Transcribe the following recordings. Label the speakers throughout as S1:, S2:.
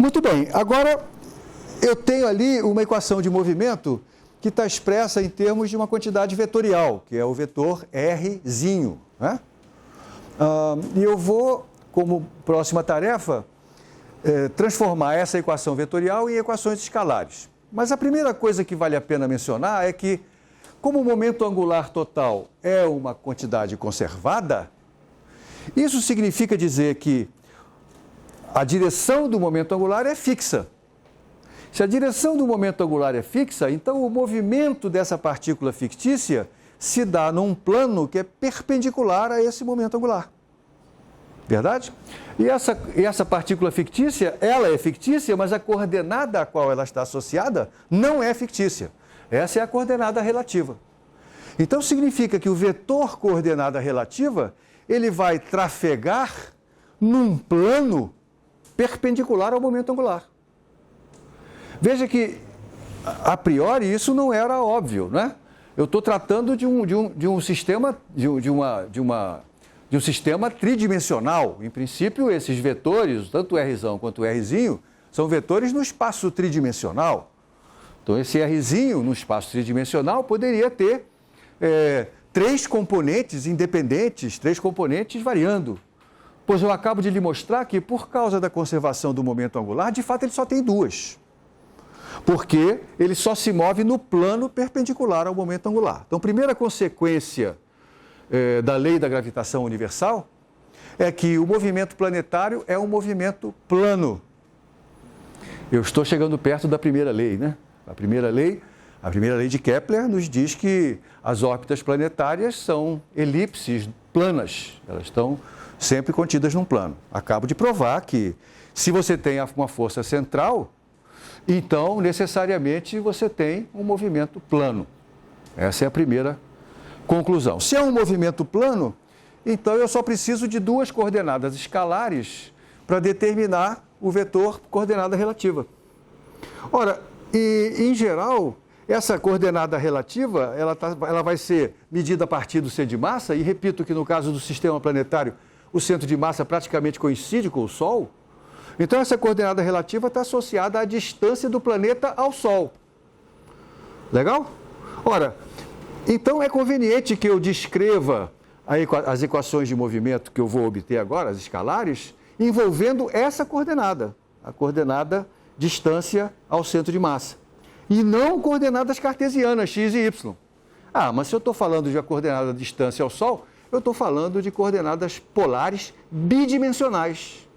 S1: Muito bem, agora eu tenho ali uma equação de movimento que está expressa em termos de uma quantidade vetorial, que é o vetor Rzinho, né? E eu vou, como próxima tarefa, transformar essa equação vetorial em equações escalares. Mas a primeira coisa que vale a pena mencionar é que, como o momento angular total é uma quantidade conservada, isso significa dizer que a direção do momento angular é fixa. Se a direção do momento angular é fixa, então o movimento dessa partícula fictícia se dá num plano que é perpendicular a esse momento angular. Verdade? E essa partícula fictícia, ela é fictícia, mas a coordenada a qual ela está associada não é fictícia. Essa é a coordenada relativa. Então significa que o vetor coordenada relativa, ele vai trafegar num plano perpendicular ao momento angular. Veja que, a priori, isso não era óbvio, né? Eu estou tratando de um sistema, de um sistema tridimensional. Em princípio, esses vetores, tanto o Rzão quanto o Rzinho, são vetores no espaço tridimensional. Então, esse Rzinho, no espaço tridimensional, poderia ter três componentes independentes, três componentes variando. Pois eu acabo de lhe mostrar que, por causa da conservação do momento angular, de fato, ele só tem duas. Porque ele só se move no plano perpendicular ao momento angular. Então, primeira consequência da lei da gravitação universal é que o movimento planetário é um movimento plano. Eu estou chegando perto da primeira lei, né? A primeira lei de Kepler nos diz que as órbitas planetárias são elipses planas. Elas estão sempre contidas num plano. Acabo de provar que, se você tem uma força central, então, necessariamente, você tem um movimento plano. Essa é a primeira conclusão. Se é um movimento plano, então eu só preciso de duas coordenadas escalares para determinar o vetor coordenada relativa. Ora, em geral, essa coordenada relativa, ela vai ser medida a partir do centro de massa, e repito que no caso do sistema planetário, o centro de massa praticamente coincide com o Sol. Então, essa coordenada relativa está associada à distância do planeta ao Sol. Legal? Ora, então é conveniente que eu descreva as equações de movimento que eu vou obter agora, as escalares, envolvendo essa coordenada, a coordenada distância ao centro de massa. E não coordenadas cartesianas, x e y. Mas se eu estou falando de a coordenada distância ao Sol, eu estou falando de coordenadas polares bidimensionais.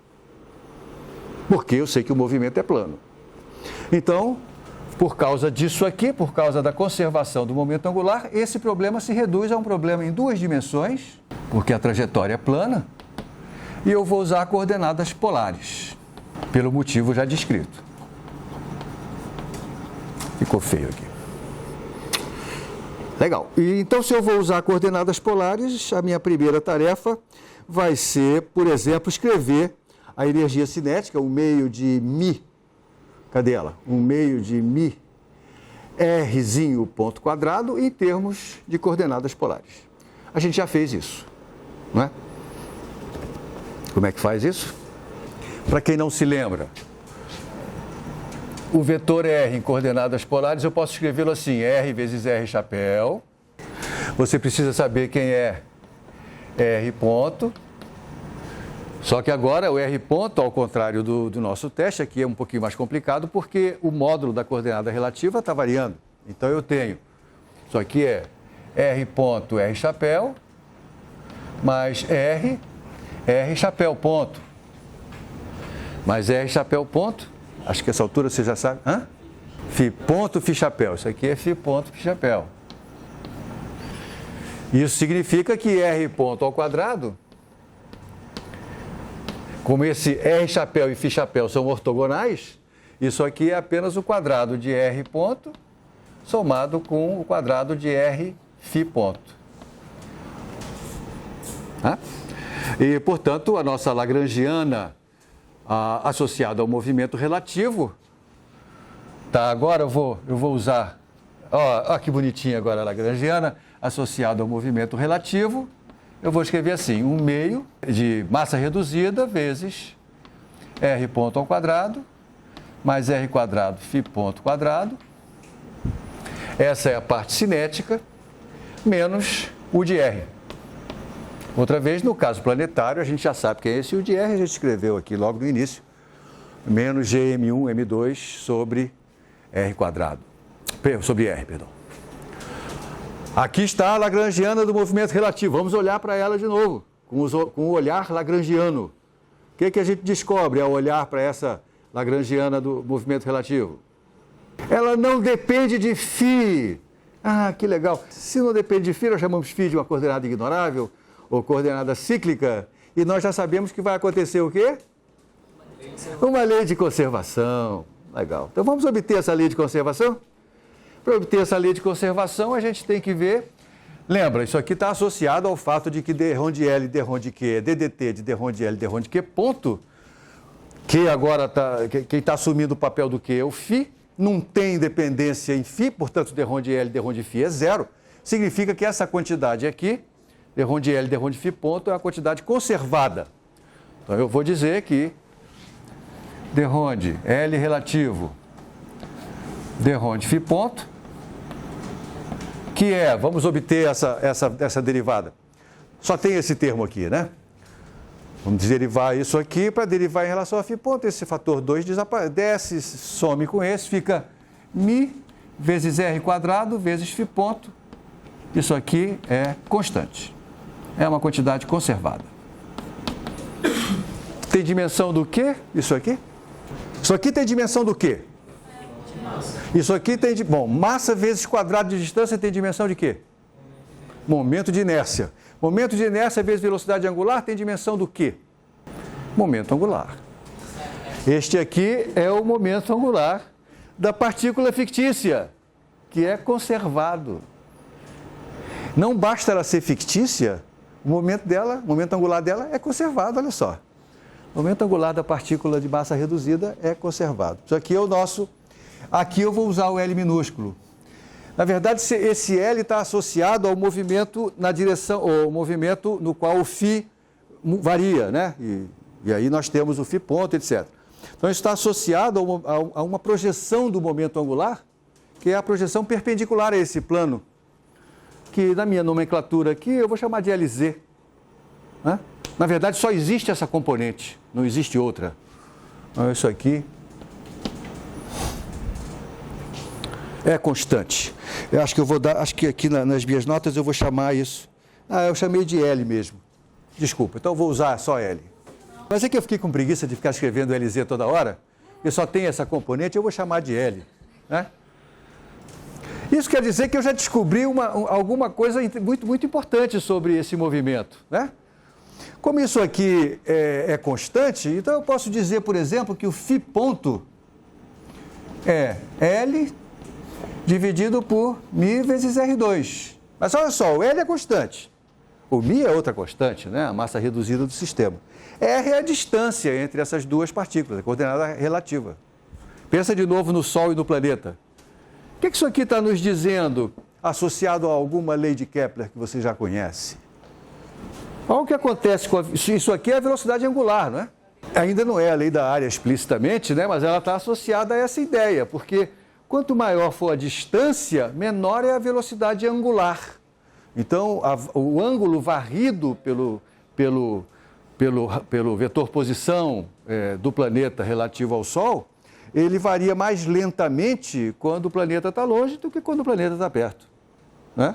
S1: Porque eu sei que o movimento é plano. Então, por causa disso aqui, por causa da conservação do momento angular, esse problema se reduz a um problema em duas dimensões, porque a trajetória é plana, e eu vou usar coordenadas polares, pelo motivo já descrito. Ficou feio aqui. Legal. E então, se eu vou usar coordenadas polares, a minha primeira tarefa vai ser, por exemplo, escrever a energia cinética, 1 meio de μ, cadê ela? 1 meio de μ Rzinho ponto quadrado em termos de coordenadas polares. A gente já fez isso, não é? Como é que faz isso? Para quem não se lembra, o vetor R em coordenadas polares, eu posso escrevê-lo assim, R vezes R chapéu. Você precisa saber quem é R ponto. Só que agora o R ponto, ao contrário do nosso teste, aqui é um pouquinho mais complicado, porque o módulo da coordenada relativa está variando. Então eu tenho, isso aqui é R ponto, R chapéu, mais R chapéu ponto, mais R chapéu ponto, acho que essa altura você já sabe, Φ ponto, Φ chapéu, isso aqui é Φ ponto, Φ chapéu. Isso significa que R ponto ao quadrado, como esse R chapéu e Φ chapéu são ortogonais, isso aqui é apenas o quadrado de R ponto somado com o quadrado de R Φ ponto. E, portanto, a nossa lagrangiana associada ao movimento relativo, agora eu vou usar, ó que bonitinha agora a lagrangiana, associada ao movimento relativo. Eu vou escrever assim, 1 meio de massa reduzida vezes R ponto ao quadrado mais r quadrado φ ponto quadrado. Essa é a parte cinética, menos u de r. Outra vez, no caso planetário, a gente já sabe que é esse u de r, a gente escreveu aqui logo no início, menos gm1, m2 sobre r quadrado, sobre r, perdão. Aqui está a lagrangiana do movimento relativo. Vamos olhar para ela de novo, com o olhar lagrangiano. O que a gente descobre ao olhar para essa lagrangiana do movimento relativo? Ela não depende de φ. Ah, que legal. Se não depende de φ, nós chamamos φ de uma coordenada ignorável ou coordenada cíclica. E nós já sabemos que vai acontecer o quê? Uma lei de conservação. Legal. Então vamos obter essa lei de conservação? Para obter essa lei de conservação, a gente tem que ver... Lembra, isso aqui está associado ao fato de que d-ron de L e d-ron de Q é ddt de d-ron de L e d-ron de Q, ponto. Que agora quem está assumindo o papel do Q é o φ. Não tem dependência em φ, portanto, d-ron de L e d-ron de φ é zero. Significa que essa quantidade aqui, d-ron de L e d-ron de φ ponto, é uma quantidade conservada. Então, eu vou dizer que d-ron de L relativo, d-ron de φ ponto, que é, vamos obter essa derivada. Só tem esse termo aqui, né? Vamos derivar isso aqui para derivar em relação a φ ponto. Esse fator 2 desce, some com esse, fica μ vezes r quadrado vezes φ ponto. Isso aqui é constante. É uma quantidade conservada. Tem dimensão do quê? Isso aqui? Isso aqui tem dimensão do quê? Isso aqui tem, bom, massa vezes quadrado de distância tem dimensão de quê? Momento de inércia. Momento de inércia vezes velocidade angular tem dimensão do quê? Momento angular. Este aqui é o momento angular da partícula fictícia, que é conservado. Não basta ela ser fictícia, o momento angular dela é conservado, olha só. O momento angular da partícula de massa reduzida é conservado. Isso aqui é o nosso... Aqui eu vou usar o L minúsculo. Na verdade, esse L está associado ao movimento na direção, ou movimento no qual o φ varia, né? E aí nós temos o φ ponto, etc. Então, isso está associado a uma projeção do momento angular, que é a projeção perpendicular a esse plano, que na minha nomenclatura aqui eu vou chamar de LZ. Né? Na verdade, só existe essa componente, não existe outra. Então, isso aqui é constante. Eu acho que eu vou dar, acho que aqui nas minhas notas eu vou chamar isso. Eu chamei de L mesmo. Desculpa, então eu vou usar só L. Mas é que eu fiquei com preguiça de ficar escrevendo LZ toda hora, porque só tem essa componente, eu vou chamar de L. Né? Isso quer dizer que eu já descobri alguma coisa muito importante sobre esse movimento. Né? Como isso aqui é constante, então eu posso dizer, por exemplo, que o φ ponto é L dividido por μ vezes R2. Mas olha só, o L é constante. O μ é outra constante, né? A massa reduzida do sistema. R é a distância entre essas duas partículas, a coordenada relativa. Pensa de novo no Sol e no planeta. O que isso aqui está nos dizendo, associado a alguma lei de Kepler que você já conhece? Olha o que acontece com isso aqui é a velocidade angular, não é? Ainda não é a lei da área explicitamente, né? Mas ela está associada a essa ideia, porque quanto maior for a distância, menor é a velocidade angular. Então, o ângulo varrido pelo vetor posição do planeta relativo ao Sol, ele varia mais lentamente quando o planeta está longe do que quando o planeta está perto. Né?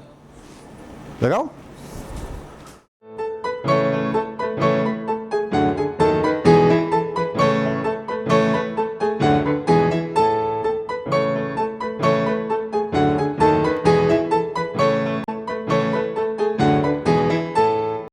S1: Legal?